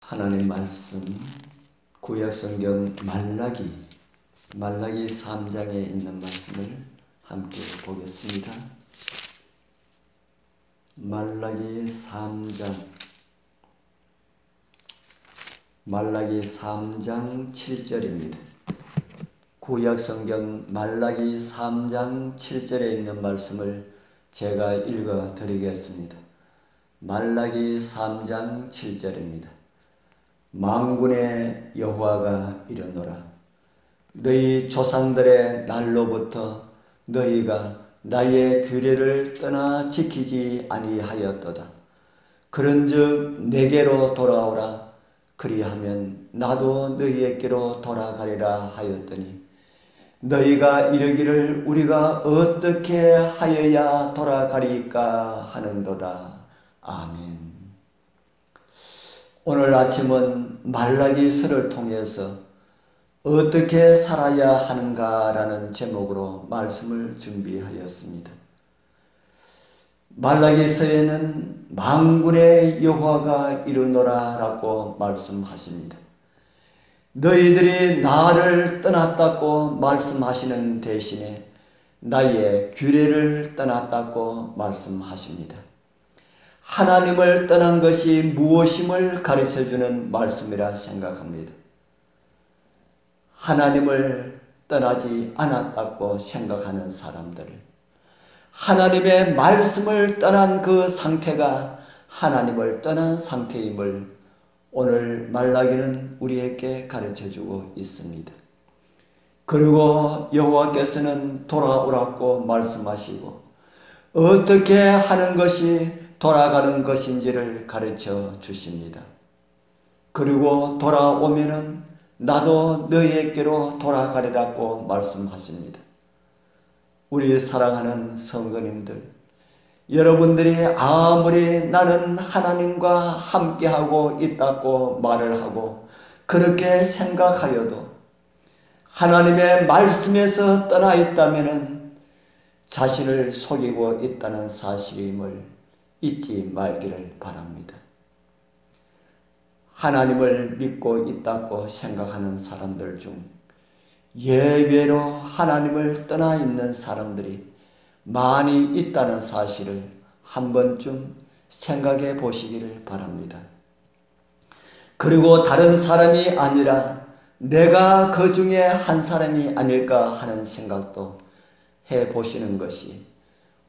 하나님 말씀 구약성경 말라기 3장에 있는 말씀을 함께 보겠습니다. 말라기 3장 7절입니다. 구약성경 말라기 3장 7절에 있는 말씀을 제가 읽어 드리겠습니다. 말라기 3장 7절입니다. 만군의 여호와가 이르노라. 너희 조상들의 날로부터 너희가 나의 규례를 떠나 지키지 아니하였도다. 그런즉 내게로 돌아오라. 그리하면 나도 너희에게로 돌아가리라 하였더니 너희가 이르기를 우리가 어떻게 하여야 돌아가리까 하는도다. 아멘. 오늘 아침은 말라기서를 통해서 어떻게 살아야 하는가라는 제목으로 말씀을 준비하였습니다. 말라기서에는 만군의 여호와가 이르노라라고 말씀하십니다. 너희들이 나를 떠났다고 말씀하시는 대신에 나의 규례를 떠났다고 말씀하십니다. 하나님을 떠난 것이 무엇임을 가르쳐주는 말씀이라 생각합니다. 하나님을 떠나지 않았다고 생각하는 사람들, 하나님의 말씀을 떠난 그 상태가 하나님을 떠난 상태임을 오늘 말라기는 우리에게 가르쳐주고 있습니다. 그리고 여호와께서는 돌아오라고 말씀하시고 어떻게 하는 것이 돌아가는 것인지를 가르쳐 주십니다. 그리고 돌아오면은 나도 너희에게로 돌아가리라고 말씀하십니다. 우리 사랑하는 성도님들, 여러분들이 아무리 나는 하나님과 함께하고 있다고 말을 하고 그렇게 생각하여도 하나님의 말씀에서 떠나 있다면은 자신을 속이고 있다는 사실임을 잊지 말기를 바랍니다. 하나님을 믿고 있다고 생각하는 사람들 중 예외로 하나님을 떠나 있는 사람들이 많이 있다는 사실을 한 번쯤 생각해 보시기를 바랍니다. 그리고 다른 사람이 아니라 내가 그 중에 한 사람이 아닐까 하는 생각도 해 보시는 것이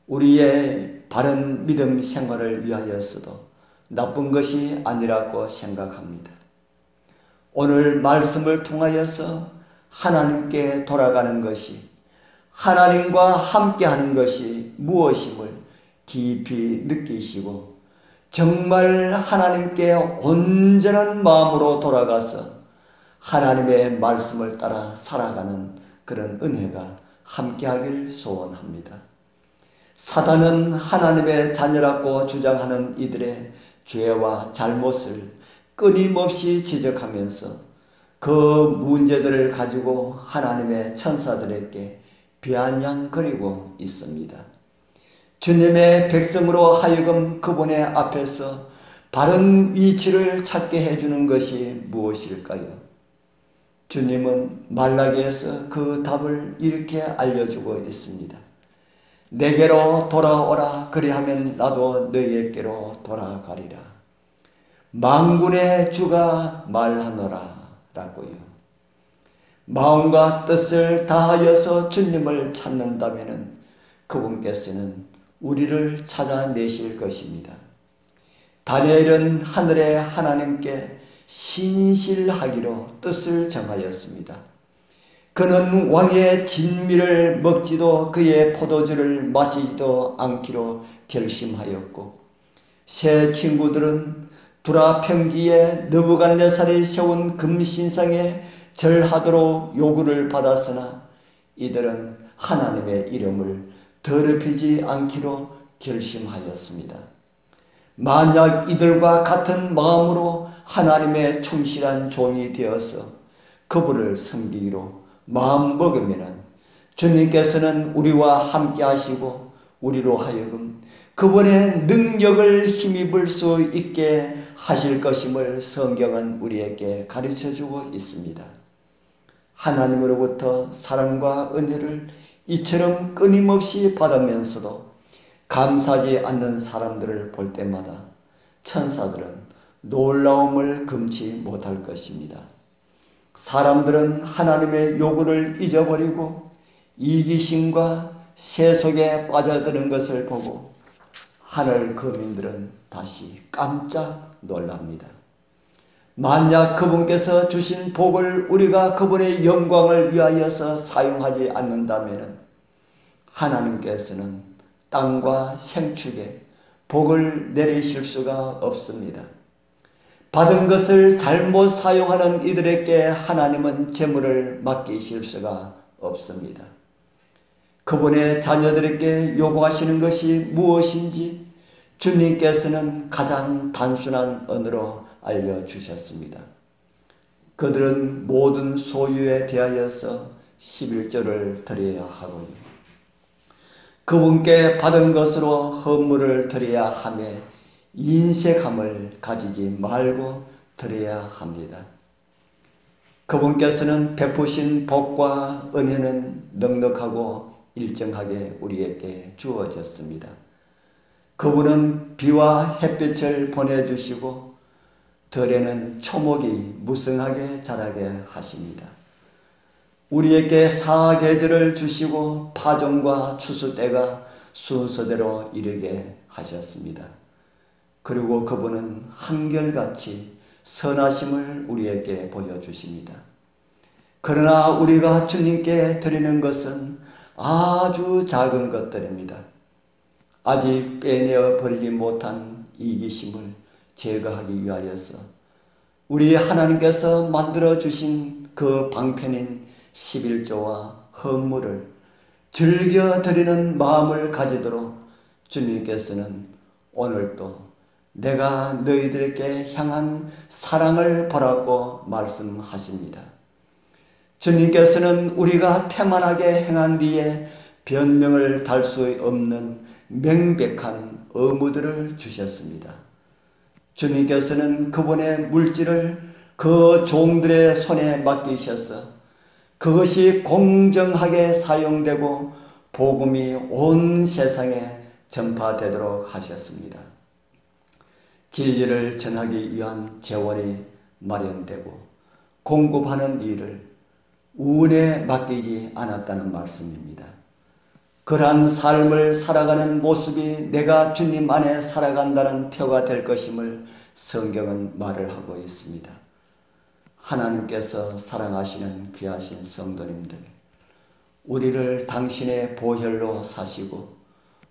우리의 바른 믿음 생활을 위하여서도 나쁜 것이 아니라고 생각합니다. 오늘 말씀을 통하여서 하나님께 돌아가는 것이, 하나님과 함께하는 것이 무엇임을 깊이 느끼시고 정말 하나님께 온전한 마음으로 돌아가서 하나님의 말씀을 따라 살아가는 그런 은혜가 함께하길 소원합니다. 사단은 하나님의 자녀라고 주장하는 이들의 죄와 잘못을 끊임없이 지적하면서 그 문제들을 가지고 하나님의 천사들에게 비아냥거리고 있습니다. 주님의 백성으로 하여금 그분의 앞에서 바른 위치를 찾게 해주는 것이 무엇일까요? 주님은 말라기에서 그 답을 이렇게 알려주고 있습니다. 내게로 돌아오라. 그리하면 나도 너희에게로 돌아가리라. 만군의 주가 말하노라 라고요. 마음과 뜻을 다하여서 주님을 찾는다면 그분께서는 우리를 찾아내실 것입니다. 다니엘은 하늘의 하나님께 신실하기로 뜻을 정하였습니다. 그는 왕의 진미를 먹지도 그의 포도주를 마시지도 않기로 결심하였고 세 친구들은 두라 평지에 느부갓네살이 세운 금신상에 절하도록 요구를 받았으나 이들은 하나님의 이름을 더럽히지 않기로 결심하였습니다. 만약 이들과 같은 마음으로 하나님의 충실한 종이 되어서 그분을 섬기기로 마음 먹으면 주님께서는 우리와 함께 하시고 우리로 하여금 그분의 능력을 힘입을 수 있게 하실 것임을 성경은 우리에게 가르쳐주고 있습니다. 하나님으로부터 사랑과 은혜를 이처럼 끊임없이 받으면서도 감사하지 않는 사람들을 볼 때마다 천사들은 놀라움을 금치 못할 것입니다. 사람들은 하나님의 요구를 잊어버리고 이기심과 세속에 빠져드는 것을 보고 하늘 거민들은 다시 깜짝 놀랍니다. 만약 그분께서 주신 복을 우리가 그분의 영광을 위하여서 사용하지 않는다면 하나님께서는 땅과 생축에 복을 내리실 수가 없습니다. 받은 것을 잘못 사용하는 이들에게 하나님은 재물을 맡기실 수가 없습니다. 그분의 자녀들에게 요구하시는 것이 무엇인지 주님께서는 가장 단순한 언어로 알려주셨습니다. 그들은 모든 소유에 대하여서 11조를 드려야 하고요. 그분께 받은 것으로 헌물을 드려야 하며 인색함을 가지지 말고 드려야 합니다. 그분께서는 베푸신 복과 은혜는 넉넉하고 일정하게 우리에게 주어졌습니다. 그분은 비와 햇빛을 보내주시고 들에는 초목이 무성하게 자라게 하십니다. 우리에게 사계절을 주시고 파종과 추수 때가 순서대로 이르게 하셨습니다. 그리고 그분은 한결같이 선하심을 우리에게 보여주십니다. 그러나 우리가 주님께 드리는 것은 아주 작은 것들입니다. 아직 빼내어 버리지 못한 이기심을 제거하기 위하여서 우리 하나님께서 만들어주신 그 방편인 11조와 헌물을 즐겨 드리는 마음을 가지도록 주님께서는 오늘도 내가 너희들에게 향한 사랑을 보라고 말씀하십니다. 주님께서는 우리가 태만하게 행한 뒤에 변명을 달 수 없는 명백한 의무들을 주셨습니다. 주님께서는 그분의 물질을 그 종들의 손에 맡기셔서 그것이 공정하게 사용되고 복음이 온 세상에 전파되도록 하셨습니다. 진리를 전하기 위한 재원이 마련되고 공급하는 일을 운에 맡기지 않았다는 말씀입니다. 그러한 삶을 살아가는 모습이 내가 주님 안에 살아간다는 표가 될 것임을 성경은 말을 하고 있습니다. 하나님께서 사랑하시는 귀하신 성도님들, 우리를 당신의 보혈로 사시고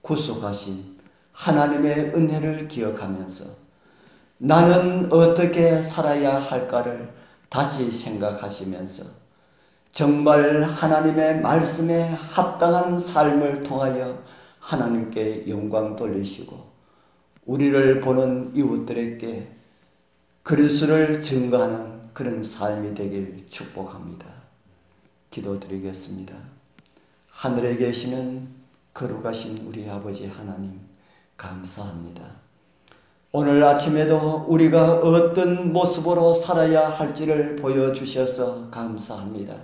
구속하신 하나님의 은혜를 기억하면서 나는 어떻게 살아야 할까를 다시 생각하시면서 정말 하나님의 말씀에 합당한 삶을 통하여 하나님께 영광 돌리시고 우리를 보는 이웃들에게 그리스도를 증거하는 그런 삶이 되길 축복합니다. 기도드리겠습니다. 하늘에 계시는 거룩하신 우리 아버지 하나님 감사합니다. 오늘 아침에도 우리가 어떤 모습으로 살아야 할지를 보여주셔서 감사합니다.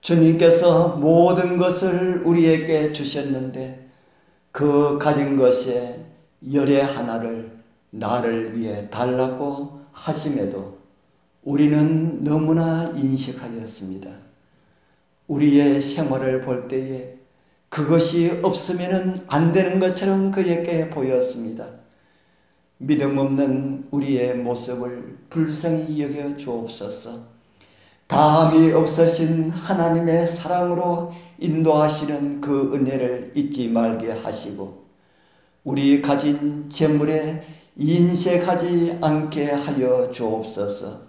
주님께서 모든 것을 우리에게 주셨는데 그 가진 것에 열의 하나를 나를 위해 달라고 하심에도 우리는 너무나 인식하였습니다. 우리의 생활을 볼 때에 그것이 없으면 안 되는 것처럼 그에게 보였습니다. 믿음 없는 우리의 모습을 불쌍히 여겨 주옵소서. 다함이 없으신 하나님의 사랑으로 인도하시는 그 은혜를 잊지 말게 하시고 우리 가진 재물에 인색하지 않게 하여 주옵소서.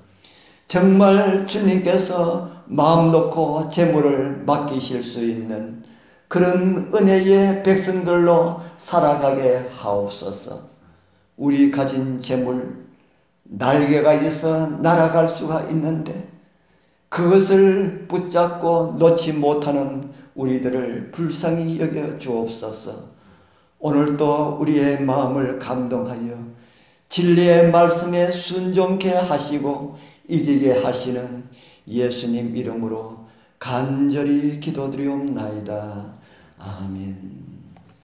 정말 주님께서 마음 놓고 재물을 맡기실 수 있는 그런 은혜의 백성들로 살아가게 하옵소서. 우리 가진 재물, 날개가 있어 날아갈 수가 있는데 그것을 붙잡고 놓지 못하는 우리들을 불쌍히 여겨 주옵소서. 오늘도 우리의 마음을 감동하여 진리의 말씀에 순종케 하시고 이기게 하시는 예수님 이름으로 간절히 기도드리옵나이다. 아멘.